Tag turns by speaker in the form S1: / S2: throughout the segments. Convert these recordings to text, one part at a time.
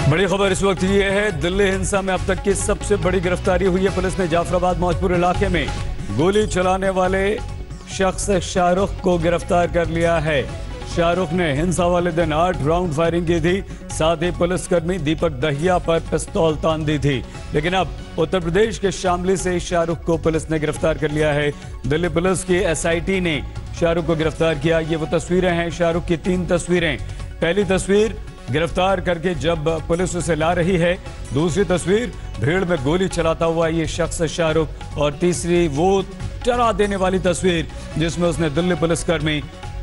S1: बड़ी खबर इस वक्त ये है, दिल्ली हिंसा में अब तक की सबसे बड़ी गिरफ्तारी हुई है। पुलिस ने जाफराबाद मौजपुर इलाके में गोली चलाने वाले शख्स शाहरुख को गिरफ्तार कर लिया है। शाहरुख ने हिंसा वाले दिन 8 राउंड फायरिंग की थी। साथ ही पुलिसकर्मी दीपक दहिया पर पिस्तौल तान दी थी। लेकिन अब उत्तर प्रदेश के शामली से शाहरुख को पुलिस ने गिरफ्तार कर लिया है। दिल्ली पुलिस की एसआईटी ने शाहरुख को गिरफ्तार किया। ये वो तस्वीरें हैं, शाहरुख की 3 तस्वीरें। पहली तस्वीर गिरफ्तार करके जब पुलिस उसे ला रही है, दूसरी तस्वीर भीड़ में गोली चलाता हुआ ये शख्स शाहरुख, और तीसरी वो डरा देने वाली तस्वीर जिसमें उसने दिल्ली पुलिसकर्मी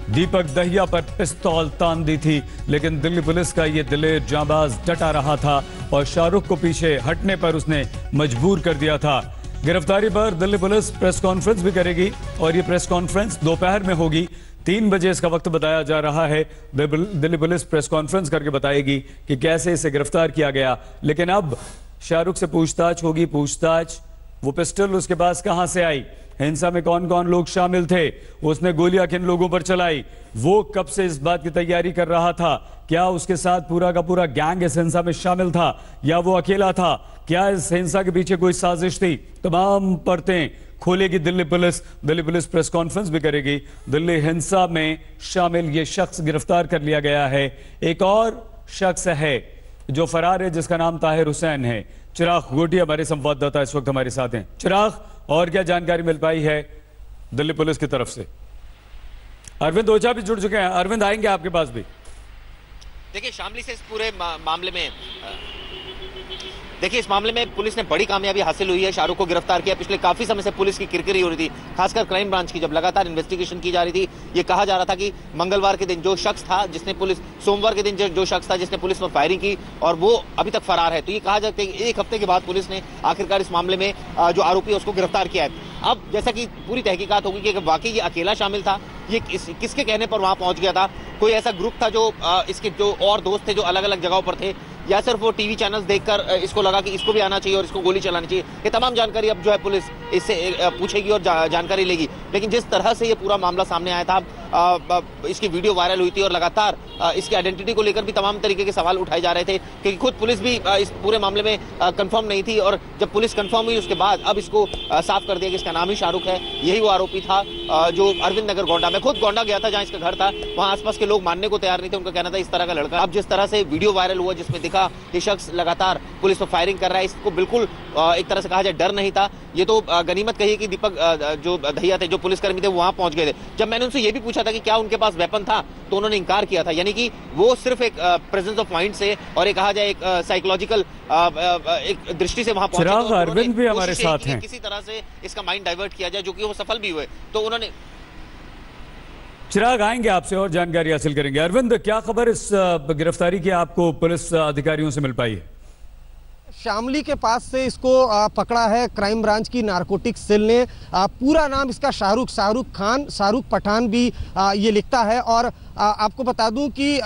S1: दीपक दहिया पर पिस्तौल तान दी थी। लेकिन दिल्ली पुलिस का ये दिलेर जांबाज डटा रहा था और शाहरुख को पीछे हटने पर उसने मजबूर कर दिया था। गिरफ्तारी पर दिल्ली पुलिस प्रेस कॉन्फ्रेंस भी करेगी और ये प्रेस कॉन्फ्रेंस दोपहर में होगी। 3 बजे इसका वक्त बताया जा रहा है। दिल्ली पुलिस प्रेस कॉन्फ्रेंस करके बताएगी कि कैसे इसे गिरफ्तार किया गया। लेकिन अब शाहरुख से पूछताछ होगी। पूछताछ, वो पिस्टल उसके पास कहां से आई, हिंसा में कौन कौन लोग शामिल थे, उसने गोलियां किन लोगों पर चलाई, वो कब से इस बात की तैयारी कर रहा था, क्या उसके साथ पूरा का पूरा गैंग इस हिंसा में शामिल था या वो अकेला था, क्या इस हिंसा के पीछे कोई साजिश थी, तमाम परतें खोलेगी Delhi police. Delhi police press conference भी करेगी। दिल्ली हिंसा में शामिल ये शख्स गिरफ्तार कर लिया गया है। एक और शख्स है जो फरार है, जिसका नाम ताहिर हुसैन है। चिराग गोटिया हमारे संवाददाता इस वक्त हमारे साथ हैं। चिराग, और क्या जानकारी मिल पाई है दिल्ली पुलिस की तरफ से? अरविंद ओझा भी जुड़ चुके हैं। अरविंद, आएंगे आपके पास भी।
S2: देखिए, शामली से इस पूरे मामले में इस मामले में पुलिस ने बड़ी कामयाबी हासिल हुई है। शाहरुख को गिरफ्तार किया। पिछले काफी समय से पुलिस की किरकिरी हो रही थी, खासकर क्राइम ब्रांच की जब लगातार इन्वेस्टिगेशन की जा रही थी। ये कहा जा रहा था कि मंगलवार के दिन जो शख्स था जिसने सोमवार के दिन जो शख्स था जिसने पुलिस पर फायरिंग की और वो अभी तक फरार है। तो ये कहा जाता है कि 1 हफ्ते के बाद पुलिस ने आखिरकार इस मामले में जो आरोपी है उसको गिरफ्तार किया है। अब जैसा कि पूरी तहकीकात होगी कि वाकई ये अकेला शामिल था, ये किसके कहने पर वहां पहुंच गया था, कोई ऐसा ग्रुप था जो इसके जो और दोस्त थे जो अलग अलग जगहों पर थे, या सिर्फ वो टीवी चैनल्स देखकर इसको लगा कि इसको भी आना चाहिए और इसको गोली चलानी चाहिए। ये तमाम जानकारी अब जो है पुलिस इससे पूछेगी और जानकारी लेगी। लेकिन जिस तरह से ये पूरा मामला सामने आया था, इसकी वीडियो वायरल हुई थी और लगातार इसकी आइडेंटिटी को लेकर भी तमाम तरीके के सवाल उठाए जा रहे थे, क्योंकि खुद पुलिस भी इस पूरे मामले में कंफर्म नहीं थी। और जब पुलिस कंफर्म हुई उसके बाद अब इसको साफ कर दिया कि इसका नाम ही शाहरुख है। यही वो आरोपी था जो अरविंद नगर गोंडा में, खुद गोंडा गया था जहां इसका घर था, वहां आसपास के लोग मानने को तैयार नहीं थे। उनका कहना था इस तरह का लड़का। अब जिस तरह से वीडियो वायरल हुआ जिसमें दिखा कि शख्स लगातार पुलिस पर फायरिंग कर रहा है, इसको बिल्कुल एक तरह से कहा जाए डर नहीं था। ये तो गनीमत कही कि दीपक जो दहिया थे, जो पुलिसकर्मी थे, वहां पहुंच गए थे। जब मैंने उनसे ये भी पूछा था कि क्या उनके पास वेपन था, तो उन्होंने इनकार किया था। यानी कि वो सिर्फ एक प्रेजेंस ऑफ माइंड से और एक कहा जाए एक साइकोलॉजिकल एक दृष्टि से वहां पहुंचे।
S1: चिराग, अरविंद भी हमारे साथ हैं।
S2: किसी तरह से इसका माइंड डाइवर्ट किया जाए, जो कि वो सफल भी हुए। तो उन्होंने
S1: चिराग, आएंगे आपसे और जानकारी हासिल करेंगे। अरविंद, क्या खबर इस गिरफ्तारी की आपको पुलिस अधिकारियों से मिल पाई है?
S3: शामली के पास से इसको पकड़ा है क्राइम ब्रांच की नारकोटिक्स सेल ने। पूरा नाम इसका शाहरुख खान, शाहरुख पठान भी ये लिखता है। और आपको बता दूं कि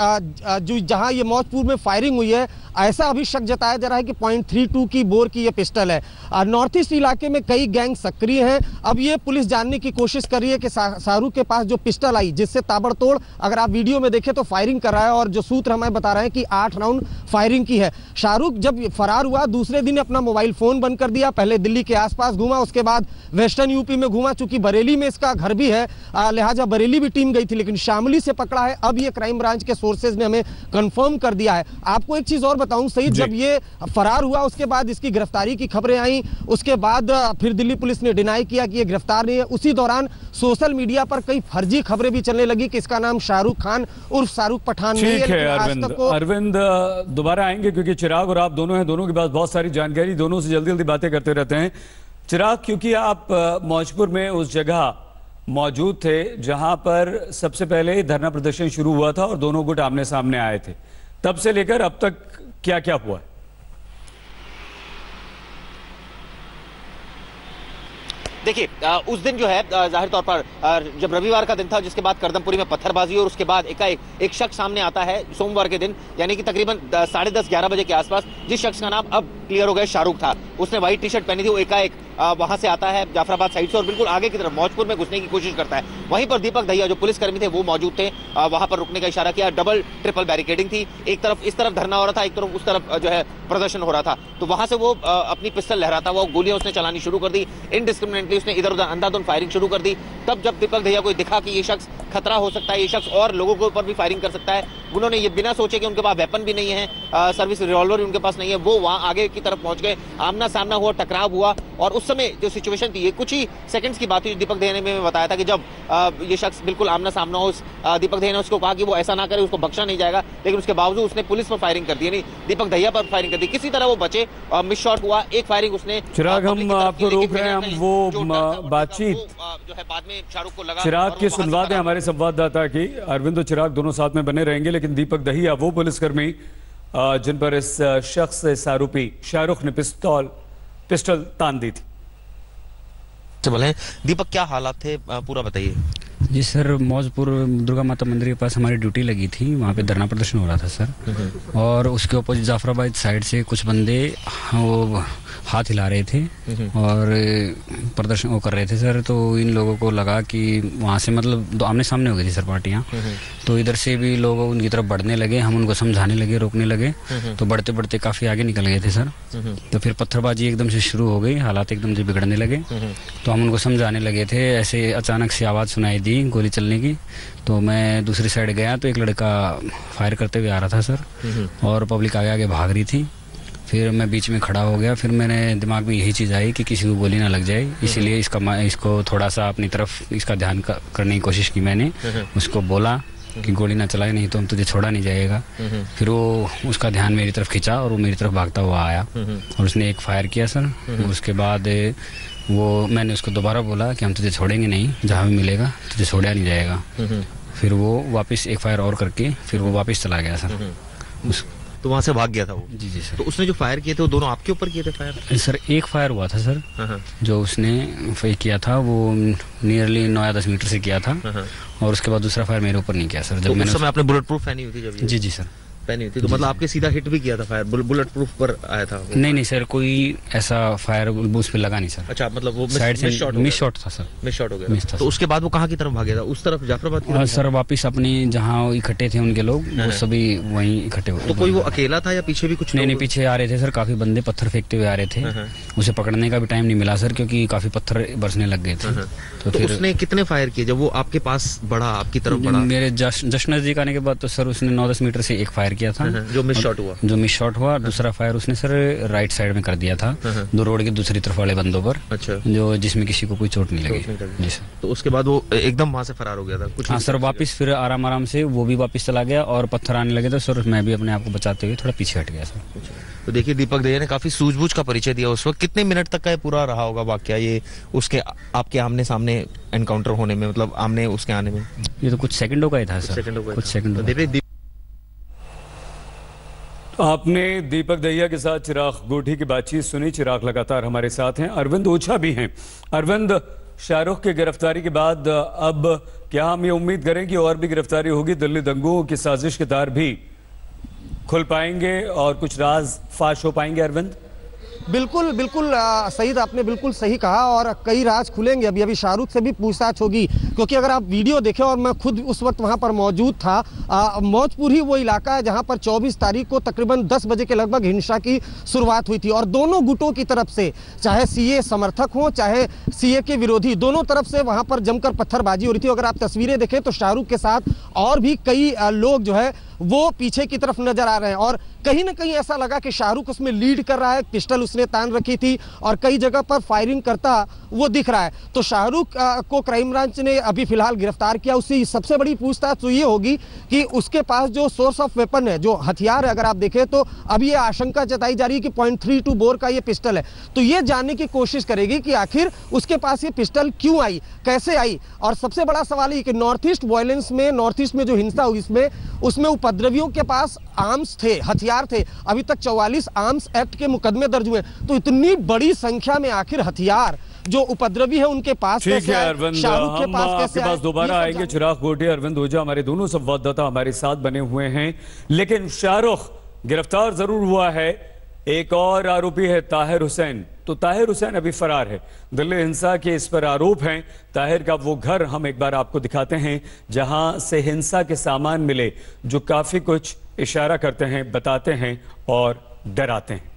S3: जो जहां ये मौजपुर में फायरिंग हुई है, ऐसा अभी शक जताया जा रहा है कि .32 की बोर की ये पिस्टल है। नॉर्थ ईस्ट इलाके में कई गैंग सक्रिय हैं। अब ये पुलिस जानने की कोशिश कर रही है कि शाहरुख के पास जो पिस्टल आई, जिससे ताबड़तोड़, अगर आप वीडियो में देखें तो फायरिंग कर रहा है, और जो सूत्र हमें बता रहे हैं कि 8 राउंड फायरिंग की है। शाहरुख जब फरार हुआ दूसरे दिन अपना मोबाइल फोन बंद कर दिया। पहले दिल्ली के आसपास घूमा, उसके बाद वेस्टर्न यूपी में घूमा। चूंकि बरेली में इसका घर भी है, लिहाजा बरेली भी टीम गई थी, लेकिन शामली से पकड़ा है। अब ये क्राइम ब्रांच के सोर्सेज ने हमें कंफर्म कर दिया है। आपको एक चीज और बताऊं सही, जब ये फरार हुआ उसके बाद इसकी गिरफ्तारी की खबरें आई, उसके बाद फिर दिल्ली पुलिस ने डिनाई किया कि ये गिरफ्तार नहीं है। उसी दौरान सोशल मीडिया पर कई फर्जी खबरें भी चलने लगी कि इसका नाम शाहरुख खान उर्फ शाहरुख पठान नहीं है।
S1: अरविंद, दोबारा आएंगे क्योंकि चिराग और आप दोनों हैं, दोनों के पास बहुत सारी जानकारी, दोनों से जल्दी जल्दी बातें करते रहते हैं। चिराग, क्योंकि आप मौजपुर में उस जगह मौजूद थे जहां पर सबसे पहले धरना प्रदर्शन शुरू हुआ था और दोनों गुट आमने सामने आए थे, तब से लेकर अब तक क्या क्या हुआ है?
S2: देखिए, उस दिन जो है जाहिर तौर पर जब रविवार का दिन था, जिसके बाद करदमपुरी में पत्थरबाजी और उसके बाद एक शख्स सामने आता है सोमवार के दिन, यानी कि तकरीबन 10:30-11 बजे के आसपास, जिस शख्स का नाम अब क्लियर हो गए शाहरुख था। उसने व्हाइट टी शर्ट पहनी थी, वो एकाएक वहां से आता है जाफराबाद साइड से और बिल्कुल आगे की तरफ मौजपुर में घुसने की कोशिश करता है। वहीं पर दीपक दहिया जो पुलिसकर्मी थे वो मौजूद थे, वहां पर रुकने का इशारा किया। डबल ट्रिपल बैरिकेडिंग थी, एक तरफ इस तरफ धरना हो रहा था, एक तरफ उस तरफ जो है प्रदर्शन हो रहा था। तो वहां से वो अपनी पिस्टल लहराता हुआ गोलियां उसने चलानी शुरू कर दी। इनडिस्क्रिमिनेटली उसने इधर उधर अंधाधुंध फायरिंग शुरू कर दी। तब जब दीपक दहिया को दिखा कि ये शख्स खतरा हो सकता है, ये शख्स और लोगों के ऊपर भी फायरिंग कर सकता है, उन्होंने ये बिना सोचे कि उनके पास वेपन भी नहीं है, सर्विस रिवॉल्वर भी उनके पास नहीं है, वो वहां आगे की तरफ पहुंच गए। आमना सामना हुआ, टकराव हुआ और उस समय जो सिचुएशन थी, ये कुछ ही सेकंड्स की बात हुई। दीपक दहिया ने में बताया था कि जब ये शख्स बिल्कुल आमना सामना हो, दीपक दहिया ने उसको कहा कि वो ऐसा ना करे, उसको बख्शा नहीं जाएगा, लेकिन उसके बावजूद उसने पुलिस पर फायरिंग कर दी, यानी दीपक दहिया पर फायरिंग कर दी। किसी तरह वो बचे, मिस शॉट हुआ, एक फायरिंग उसने।
S1: चिराग, हम आपको रोक रहे हैं, हम वो बातचीत
S2: जो है बाद में शाहरुख को लगा।
S1: चिराग की सुनवा दें हमारे संवाददाता की। अरविंद और चिराग दोनों साथ में बने रहेंगे, लेकिन दीपक दहिया वो पुलिसकर्मी जिन पर इस शख्स इस आरोपी शाहरुख ने पिस्टल तान दी थी।
S2: बोले दीपक, क्या हालात थे, पूरा बताइए।
S4: जी सर, मौजपुर दुर्गा माता मंदिर के पास हमारी ड्यूटी लगी थी, वहाँ पे धरना प्रदर्शन हो रहा था सर। और उसके अपोजिट जाफराबाद साइड से कुछ बंदे वो हाथ हिला रहे थे और प्रदर्शन वो कर रहे थे सर। तो इन लोगों को लगा कि वहाँ से मतलब आमने सामने हो गई थी सर पार्टियाँ, तो इधर से भी लोग उनकी तरफ बढ़ने लगे। हम उनको समझाने लगे, रोकने लगे, तो बढ़ते बढ़ते काफ़ी आगे निकल गए थे सर। तो फिर पत्थरबाजी एकदम से शुरू हो गई, हालात एकदम से बिगड़ने लगे। तो हम उनको समझाने लगे थे, ऐसे अचानक से आवाज़ सुनाई दी गोली चलने की। तो मैं दूसरी साइड गया तो एक लड़का फायर करते हुए आ रहा था सर, और पब्लिक आगे आगे भाग रही थी। फिर मैं बीच में खड़ा हो गया। फिर मेरे दिमाग में यही चीज़ आई कि किसी को गोली ना लग जाए, इसीलिए इसको थोड़ा सा अपनी तरफ इसका ध्यान करने की कोशिश की मैंने। उसको बोला कि गोली ना चलाए, नहीं तो हम तुझे छोड़ा नहीं जाएगा। फिर वो उसका ध्यान मेरी तरफ खिंचा और वो मेरी तरफ भागता हुआ आया और उसने एक फायर किया सर। उसके बाद वो मैंने उसको दोबारा बोला कि हम तुझे छोड़ेंगे नहीं, जहाँ भी मिलेगा तुझे छोड़ा नहीं जाएगा। फिर वो वापस एक फायर और करके फिर वो वापस चला गया सर।
S2: तो वहां से भाग गया था वो?
S4: जी जी सर।
S2: तो उसने जो फायर किए थे वो दोनों आपके ऊपर किए थे फायर?
S4: सर एक फायर हुआ था सर, जो उसने किया था वो नियरली 9 या 10 मीटर से किया था, और उसके बाद दूसरा फायर मेरे ऊपर नहीं किया सर। जब
S2: तो
S4: मैंने
S2: उस समय आपने बुलेट प्रूफ पहनी हुई थी जब?
S4: जी जी सर
S2: पहनी हुई थी, तो मतलब आपके सीधा हिट भी किया था फायर, बुलेट प्रूफ पर आया था?
S4: नहीं सर, कोई ऐसा फायर उस पे लगा नहीं सर।
S2: अच्छा, मतलब वो
S4: साइड से मिस शॉट था सर।
S2: मिस शॉट हो गया। तो उसके बाद वो कहाँ की तरफ भाग गया था? उस तरफ जाफराबाद की तरफ?
S4: सर वापस अपनी जहाँ इकट्ठे थे उनके लोग, वो सभी वहीं इकट्ठे हुए।
S2: तो कोई वो अकेला था या पीछे भी कुछ?
S4: नहीं, पीछे आ रहे थे सर, काफी बंदे पत्थर फेंकते हुए आ रहे थे। उसे पकड़ने का भी टाइम नहीं मिला सर, क्योंकि काफी पत्थर बरसने लग गए थे।
S2: तो फिर उसने कितने फायर किए जब वो आपके पास बढ़ा, आपकी तरफ बढ़ा?
S4: मेरे जस्ट नजदीक आने के बाद तो सर उसने 9-10 मीटर से एक फायर किया था,
S2: जो मिस शॉट हुआ।
S4: दूसरा फायर उसने सर राइट साइड में कर दिया था, दो रोड के दूसरी तरफ वाले बंदों पर।
S2: अच्छा।
S4: जो जिसमें किसी को कोई चोट नहीं लगी। जी सर।
S2: तो उसके बाद वो एकदम वहां से फरार हो गया था कुछ?
S4: हाँ सर, वापस फिर आराम से वो भी वापस चला गया और पत्थर आने लगे, तो सर मैं भी अपने आप को बचाते हुए थोड़ा पीछे हट गया सर।
S2: तो देखिए, दीपक दहिया ने काफी सूझबूझ का परिचय दिया उस वक्त। कितने मिनट तक का ये पूरा रहा होगा वाकया, ये उसके आपके आमने सामने एनकाउंटर होने में, मतलब आमने उसके आने में?
S4: ये तो कुछ सेकंडों का ही था सर, कुछ सेकंडों।
S1: आपने दीपक दहिया के साथ चिराग गोठी की बातचीत सुनी। चिराग लगातार हमारे साथ हैं, अरविंद ओझा भी हैं। अरविंद, शाहरुख की गिरफ्तारी के बाद अब क्या हम ये उम्मीद करें कि और भी गिरफ्तारी होगी, दिल्ली दंगों की साजिश के तार भी खुल पाएंगे और कुछ राज फाश हो पाएंगे? अरविंद
S3: बिल्कुल सईद, आपने बिल्कुल सही कहा, और कई राज खुलेंगे। अभी शाहरुख से भी पूछताछ होगी, क्योंकि अगर आप वीडियो देखें, और मैं खुद उस वक्त वहां पर मौजूद था, मौजपुर ही वो इलाका है जहां पर 24 तारीख को तकरीबन 10 बजे के लगभग हिंसा की शुरुआत हुई थी, और दोनों गुटों की तरफ से, चाहे सीए समर्थक हो चाहे सीए के विरोधी, दोनों तरफ से वहां पर जमकर पत्थरबाजी हो रही थी। अगर आप तस्वीरें देखें तो शाहरुख के साथ और भी कई लोग जो है वो पीछे की तरफ नजर आ रहे हैं, और कहीं ना कहीं ऐसा लगा कि शाहरुख उसमें लीड कर रहा है। पिस्टल उसने तान रखी थी और कई जगह पर फायरिंग करता वो दिख रहा है। तो शाहरुख को क्राइम ब्रांच ने अभी फिलहाल गिरफ्तार किया। उससे सबसे बड़ी पूछताछ तो ये होगी कि उसके पास जो सोर्स ऑफ वेपन है, जो हथियार है, अगर आप देखें तो अभी ये आशंका जताई जा रही है कि .32 बोर का ये पिस्टल है। तो ये जानने की कोशिश करेगी कि आखिर उसके पास ये पिस्टल क्यों आई, कैसे आई। और सबसे बड़ा सवाल ये कि नॉर्थ ईस्ट वायलेंस में, नॉर्थ ईस्ट में जो हिंसा हुई उसमें उपद्रवियों के पास आर्म्स थे, हथियार थे। अभी तक 44 आर्म्स एक्ट के मुकदमे दर्ज हुए। तो इतनी बड़ी संख्या में आखिर हथियार जो उपद्रवी है उनके पास कैसे आए, शाहरुख के पास कैसे आए?
S1: दोबारा आएंगे चिराग गोठी, अरविंद ओझा, हमारे दोनों संवाददाता हमारे साथ बने हुए हैं। लेकिन शाहरुख गिरफ्तार जरूर हुआ है, एक और आरोपी है ताहिर हुसैन। तो ताहिर हुसैन अभी फरार है। दिल्ली हिंसा के इस पर आरोप हैं। ताहिर का वो घर हम एक बार आपको दिखाते हैं जहां से हिंसा के सामान मिले, जो काफी कुछ इशारा करते हैं, बताते हैं और डराते हैं।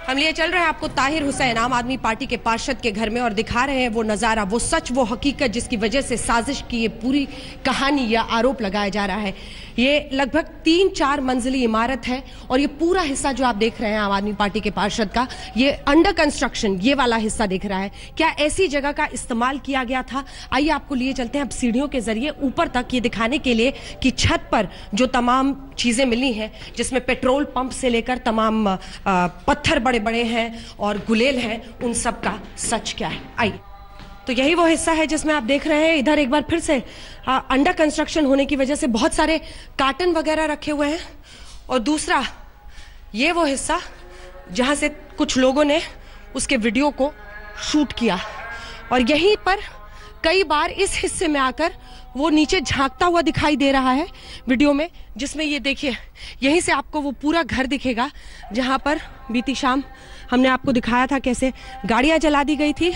S5: हम लिए चल रहे हैं आपको ताहिर हुसैन आम आदमी पार्टी के पार्षद के घर में और दिखा रहे हैं वो नज़ारा, वो सच, वो हकीकत जिसकी वजह से साजिश की ये पूरी कहानी या आरोप लगाया जा रहा है। ये लगभग 3-4 मंजिली इमारत है और ये पूरा हिस्सा जो आप देख रहे हैं आम आदमी पार्टी के पार्षद का, ये अंडर कंस्ट्रक्शन ये वाला हिस्सा दिख रहा है। क्या ऐसी जगह का इस्तेमाल किया गया था? आइए आपको लिए चलते हैं अब सीढ़ियों के जरिए ऊपर तक, ये दिखाने के लिए कि छत पर जो तमाम चीजें मिली हैं, जिसमें पेट्रोल पंप से लेकर तमाम पत्थर बड़े बड़े हैं और गुलेल हैं, उन सब का सच क्या है। आइए, तो यही वो हिस्सा है जिसमें आप देख रहे हैं इधर एक बार फिर से अंडर कंस्ट्रक्शन होने की वजह से बहुत सारे कार्टन वगैरह रखे हुए हैं, और दूसरा ये वो हिस्सा जहां से कुछ लोगों ने उसके वीडियो को शूट किया, और यहीं पर कई बार इस हिस्से में आकर वो नीचे झांकता हुआ दिखाई दे रहा है वीडियो में, जिसमें ये देखिए यहीं से आपको वो पूरा घर दिखेगा जहां पर बीती शाम हमने आपको दिखाया था कैसे गाड़ियां जला दी गई थी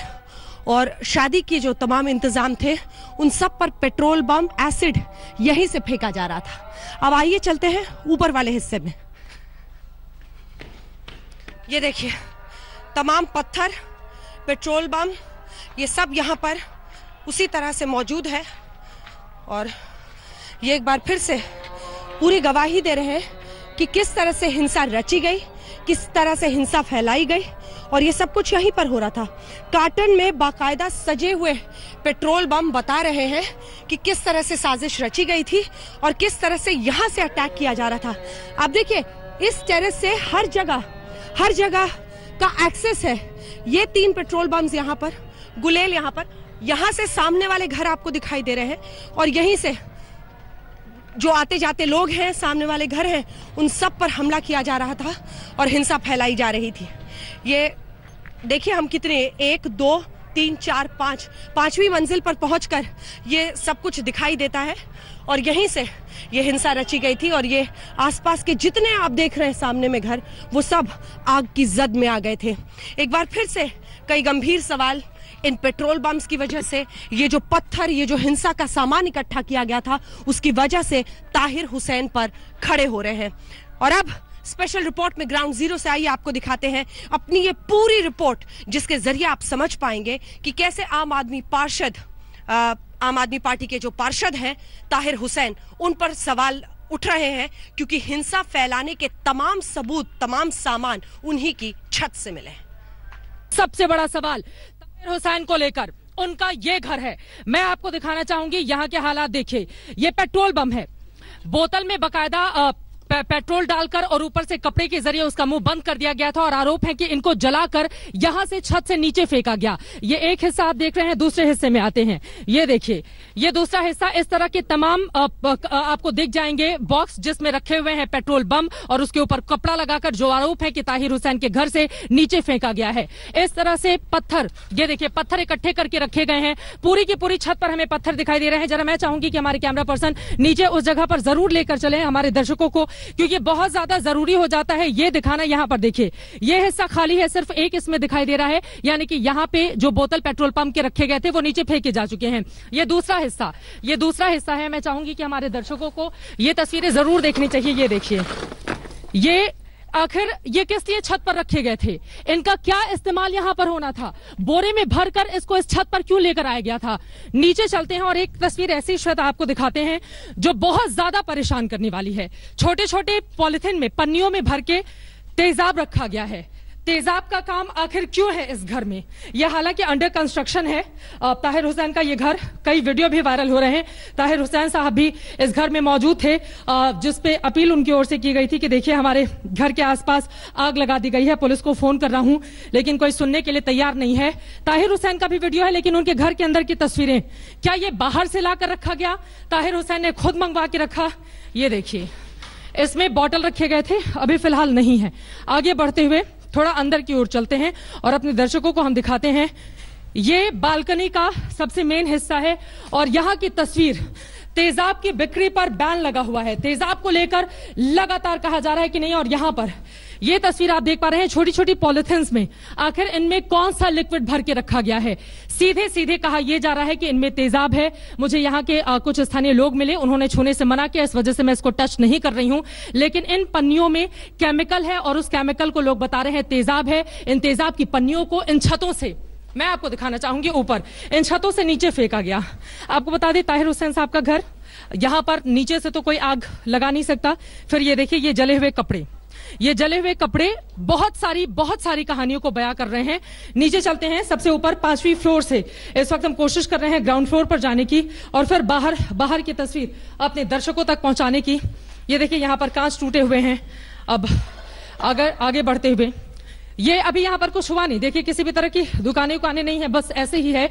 S5: और शादी के जो तमाम इंतजाम थे उन सब पर पेट्रोल बम, एसिड यहीं से फेंका जा रहा था। अब आइए चलते हैं ऊपर वाले हिस्से में। ये देखिए तमाम पत्थर, पेट्रोल बम, ये सब यहाँ पर उसी तरह से मौजूद है, और ये एक बार फिर से पूरी गवाही दे रहे हैं कि किस तरह से हिंसा रची गई, किस तरह से हिंसा फैलाई गई, और ये सब कुछ यहीं पर हो रहा था। कार्टन में बाकायदा सजे हुए पेट्रोल बम बता रहे हैं कि किस तरह से साजिश रची गई थी और किस तरह से यहाँ से अटैक किया जा रहा था। आप देखिए इस टेरेस से हर जगह का एक्सेस है। ये 3 पेट्रोल बम्स यहाँ पर, गुलेल यहाँ पर, यहाँ से सामने वाले घर आपको दिखाई दे रहे हैं, और यहीं से जो आते जाते लोग हैं, सामने वाले घर हैं, उन सब पर हमला किया जा रहा था और हिंसा फैलाई जा रही थी। ये देखिए हम कितने 1, 2, 3, 4, 5 5वीं मंजिल पर पहुंचकर ये सब कुछ दिखाई देता है, और यहीं से ये हिंसा रची गई थी, और ये आसपास के जितने आप देख रहे हैं सामने में घर, वो सब आग की जद में आ गए थे। एक बार फिर से कई गंभीर सवाल इन पेट्रोल बम्स की वजह से, ये जो पत्थर, ये जो हिंसा का सामान इकट्ठा किया गया था, उसकी वजह से ताहिर हुसैन पर खड़े हो रहे हैं। और अब स्पेशल रिपोर्ट में ग्राउंड जीरो से आइए आपको दिखाते हैं अपनी ये पूरी रिपोर्ट, जिसके जरिए आप समझ पाएंगे कि कैसे आम आदमी पार्टी के जो पार्षद हैं ताहिर हुसैन, उन पर सवाल उठ रहे हैं, क्योंकि हिंसा फैलाने के तमाम सबूत, तमाम सामान उन्हीं की छत से मिले।
S6: सबसे बड़ा सवाल ताहिर हुसैन को लेकर उनका ये घर है। मैं आपको दिखाना चाहूंगी यहाँ के हालात देखिए। ये पेट्रोल बम है, बोतल में बकायदा पेट्रोल डालकर और ऊपर से कपड़े के जरिए उसका मुंह बंद कर दिया गया था, और आरोप है कि इनको जलाकर यहां से छत से नीचे फेंका गया। ये एक हिस्सा आप देख रहे हैं, दूसरे हिस्से में आते हैं। ये देखिए ये दूसरा हिस्सा, इस तरह के तमाम आपको दिख जाएंगे बॉक्स जिसमें रखे हुए हैं पेट्रोल बम, और उसके ऊपर कपड़ा लगाकर जो आरोप है कि ताहिर हुसैन के घर से नीचे फेंका गया है। इस तरह से पत्थर, ये देखिए पत्थर इकट्ठे करके रखे गए हैं। पूरी की पूरी छत पर हमें पत्थर दिखाई दे रहे हैं। जरा मैं चाहूंगी कि हमारे कैमरा पर्सन नीचे उस जगह पर जरूर लेकर चले हमारे दर्शकों को, क्योंकि बहुत ज्यादा जरूरी हो जाता है ये दिखाना। यहाँ पर देखिए ये हिस्सा खाली है, सिर्फ एक इसमें दिखाई दे रहा है, यानी कि यहाँ पे जो बोतल पेट्रोल पंप के रखे गए थे वो नीचे फेंके जा चुके हैं। ये दूसरा हिस्सा है। मैं चाहूंगी कि हमारे दर्शकों को ये तस्वीरें जरूर देखनी चाहिए। ये देखिए ये आखिर ये किस लिए छत पर रखे गए थे, इनका क्या इस्तेमाल यहाँ पर होना था, बोरे में भरकर इसको इस छत पर क्यों लेकर आया गया था। नीचे चलते हैं और एक तस्वीर ऐसी श्वेता आपको दिखाते हैं जो बहुत ज्यादा परेशान करने वाली है। छोटे छोटे पॉलिथीन में, पन्नियों में भर के तेजाब रखा गया है। तेजाब का काम आखिर क्यों है इस घर में? यह हालांकि अंडर कंस्ट्रक्शन है ताहिर हुसैन का ये घर, कई वीडियो भी वायरल हो रहे हैं। ताहिर हुसैन साहब भी इस घर में मौजूद थे, जिस पे अपील उनकी ओर से की गई थी कि देखिए हमारे घर के आसपास आग लगा दी गई है, पुलिस को फोन कर रहा हूं लेकिन कोई सुनने के लिए तैयार नहीं है। ताहिर हुसैन का भी वीडियो है, लेकिन उनके घर के अंदर की तस्वीरें, क्या ये बाहर से लाकर रखा गया, ताहिर हुसैन ने खुद मंगवा के रखा? ये देखिए इसमें बॉटल रखे गए थे, अभी फिलहाल नहीं है। आगे बढ़ते हुए थोड़ा अंदर की ओर चलते हैं और अपने दर्शकों को हम दिखाते हैं। ये बालकनी का सबसे मेन हिस्सा है और यहाँ की तस्वीर तेजाब की बिक्री पर बैन लगा हुआ है। तेजाब को लेकर लगातार कहा जा रहा है कि नहीं, और यहां पर ये तस्वीर आप देख पा रहे हैं छोटी छोटी पॉलिथिन्स में आखिर इनमें कौन सा लिक्विड भर के रखा गया है। सीधे सीधे कहा यह जा रहा है कि इनमें तेजाब है। मुझे यहाँ के कुछ स्थानीय लोग मिले, उन्होंने छूने से मना किया, इस वजह से मैं इसको टच नहीं कर रही हूं। लेकिन इन पन्नियों में केमिकल है और उस केमिकल को लोग बता रहे हैं तेजाब है। इन तेजाब की पन्नियों को इन छतों से, मैं आपको दिखाना चाहूंगी, ऊपर इन छतों से नीचे फेंका गया। आपको बता दें ताहिर हुसैन साहब का घर, यहां पर नीचे से तो कोई आग लगा नहीं सकता। फिर ये देखिए ये जले हुए कपड़े, ये जले हुए कपड़े बहुत सारी कहानियों को बयां कर रहे हैं। नीचे चलते हैं, सबसे ऊपर 5वीं फ्लोर से इस वक्त हम कोशिश कर रहे हैं ग्राउंड फ्लोर पर जाने की और फिर बाहर की तस्वीर अपने दर्शकों तक पहुंचाने की। ये देखिए यहां पर कांच टूटे हुए हैं। अब अगर आगे बढ़ते हुए, ये अभी यहां पर कुछ हुआ नहीं, देखिए किसी भी तरह की दुकानें नहीं है, बस ऐसे ही है।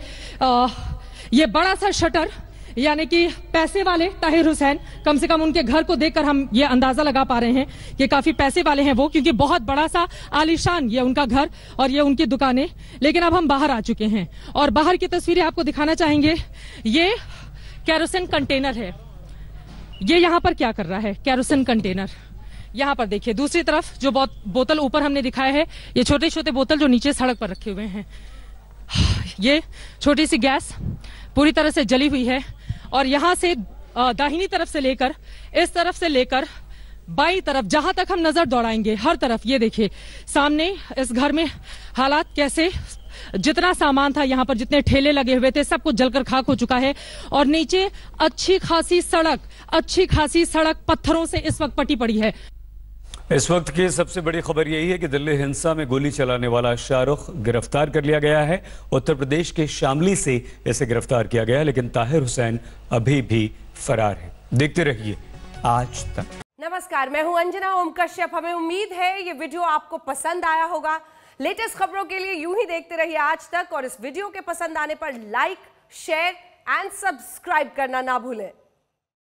S6: ये बड़ा सा शटर, यानी कि पैसे वाले ताहिर हुसैन, कम से कम उनके घर को देखकर हम ये अंदाजा लगा पा रहे हैं कि काफी पैसे वाले हैं वो, क्योंकि बहुत बड़ा सा आलीशान ये उनका घर और ये उनकी दुकानें। लेकिन अब हम बाहर आ चुके हैं और बाहर की तस्वीरें आपको दिखाना चाहेंगे। ये केरोसिन कंटेनर है, ये यहां पर क्या कर रहा है केरोसिन कंटेनर। यहां पर देखिए दूसरी तरफ जो बोतल ऊपर हमने दिखाया है, ये छोटे छोटे बोतल जो नीचे सड़क पर रखे हुए हैं। ये छोटी सी गैस पूरी तरह से जली हुई है और यहां से दाहिनी तरफ से लेकर इस तरफ से लेकर बाईं तरफ जहां तक हम नजर दौड़ाएंगे हर तरफ ये देखिए सामने इस घर में हालात कैसे, जितना सामान था यहाँ पर, जितने ठेले लगे हुए थे, सब कुछ जलकर खाक हो चुका है। और नीचे अच्छी खासी सड़क पत्थरों से इस वक्त पटी पड़ी है।
S1: इस वक्त की सबसे बड़ी खबर यही है कि दिल्ली हिंसा में गोली चलाने वाला शाहरुख गिरफ्तार कर लिया गया है। उत्तर प्रदेश के शामली से इसे गिरफ्तार किया गया है, लेकिन ताहिर हुसैन अभी भी फरार है। देखते रहिए आज तक।
S7: नमस्कार, मैं हूं अंजना ओम कश्यप। हमें उम्मीद है ये वीडियो आपको पसंद आया होगा। लेटेस्ट खबरों के लिए यूं ही देखते रहिए आज तक और इस वीडियो के पसंद आने पर लाइक, शेयर एंड सब्सक्राइब करना ना भूलें।